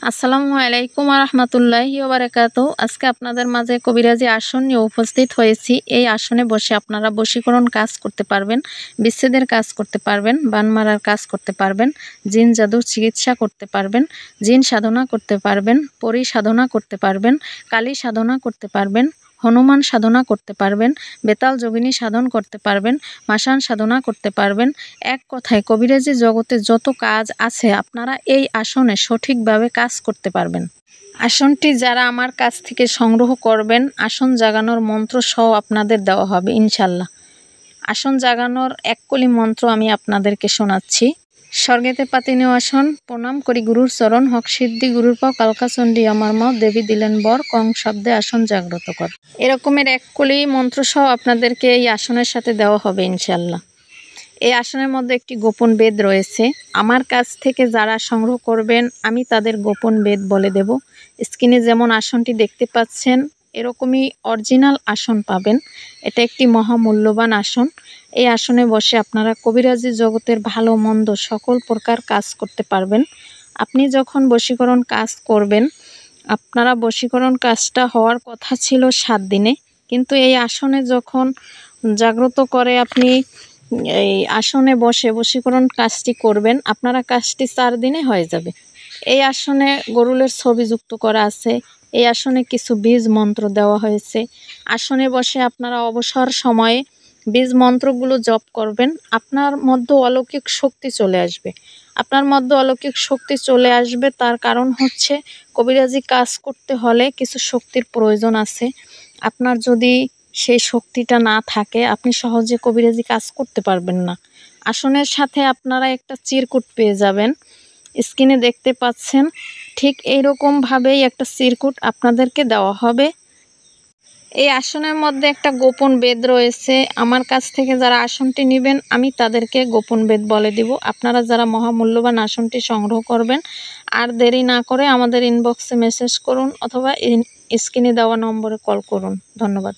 আসসালামু আলাইকুম রহমতুল্লাহি ওয়া বারাকাতুহু। আজকে আপনাদের মাঝে কবিরাজি আসন নিয়ে উপস্থিত হয়েছি। এই আসনে বসে আপনারা বশীকরণ কাজ করতে পারবেন, বিচ্ছেদের কাজ করতে পারবেন, বান মারার কাজ করতে পারবেন, জিন জাদুর চিকিৎসা করতে পারবেন, জিন সাধনা করতে পারবেন, পরি সাধনা করতে পারবেন, কালী সাধনা করতে পারবেন, হনুমান সাধনা করতে পারবেন, বেতাল যোগিনী সাধন করতে পারবেন, মাসান সাধনা করতে পারবেন। এক কথায় কবিরাজি জগতে যত কাজ আছে আপনারা এই আসনে সঠিকভাবে কাজ করতে পারবেন। আসনটি যারা আমার কাছ থেকে সংগ্রহ করবেন, আসন জাগানোর মন্ত্র সহ আপনাদের দেওয়া হবে ইনশাল্লাহ। আসন জাগানোর এক কলি মন্ত্র আমি আপনাদেরকে শোনাচ্ছি। স্বর্গেতে পাতিনি আসন, প্রণাম করি গুরুর চরণ, হক সিদ্ধি গুরুর পাও, কালকাচণ্ডী আমার মাও, দেবী দিলেন বর, কং শব্দে আসন জাগ্রত কর। এরকমের এক কলি মন্ত্র সহ আপনাদেরকে এই আসনের সাথে দেওয়া হবে ইনশাল্লাহ। এই আসনের মধ্যে একটি গোপন বেদ রয়েছে। আমার কাছ থেকে যারা সংগ্রহ করবেন আমি তাদের গোপন বেদ বলে দেব। স্ক্রিনে যেমন আসনটি দেখতে পাচ্ছেন এরকমই অরিজিনাল আসন পাবেন। এটা একটি মহামূল্যবান আসন। এই আসনে বসে আপনারা কবিরাজি জগতের ভালো মন্দ সকল প্রকার কাজ করতে পারবেন। আপনি যখন বশীকরণ কাজ করবেন, আপনারা বশীকরণ কাজটা হওয়ার কথা ছিল 7 দিনে, কিন্তু এই আসনে যখন জাগ্রত করে আপনি এই আসনে বসে বশীকরণ কাজটি করবেন, আপনারা কাজটি 4 দিনে হয়ে যাবে। এই আসনে গরুলের ছবি যুক্ত করা আছে। এই আসনে কিছু বীজ মন্ত্র দেওয়া হয়েছে। আসনে বসে আপনারা অবসর সময়ে বীজ মন্ত্রগুলো জপ করবেন। আপনার মধ্যে অলৌকিক শক্তি চলে আসবে। আপনার মধ্যে অলৌকিক শক্তি চলে আসবে তার কারণ হচ্ছে কবিরাজি কাজ করতে হলে কিছু শক্তির প্রয়োজন আছে। আপনার যদি সেই শক্তিটা না থাকে আপনি সহজে কবিরাজি কাজ করতে পারবেন না। আসনের সাথে আপনারা একটা চিরকুট পেয়ে যাবেন। স্ক্রিনে দেখতে পাচ্ছেন ঠিক এইরকমভাবেই একটা চিরকুট আপনাদেরকে দেওয়া হবে। এই আসনের মধ্যে একটা গোপন বেদ রয়েছে। আমার কাছ থেকে যারা আসনটি নেবেন আমি তাদেরকে গোপন বেদ বলে দিব। আপনারা যারা মহামূল্যবান আসনটি সংগ্রহ করবেন আর দেরি না করে আমাদের ইনবক্সে মেসেজ করুন অথবা স্ক্রিনে দেওয়া নম্বরে কল করুন। ধন্যবাদ।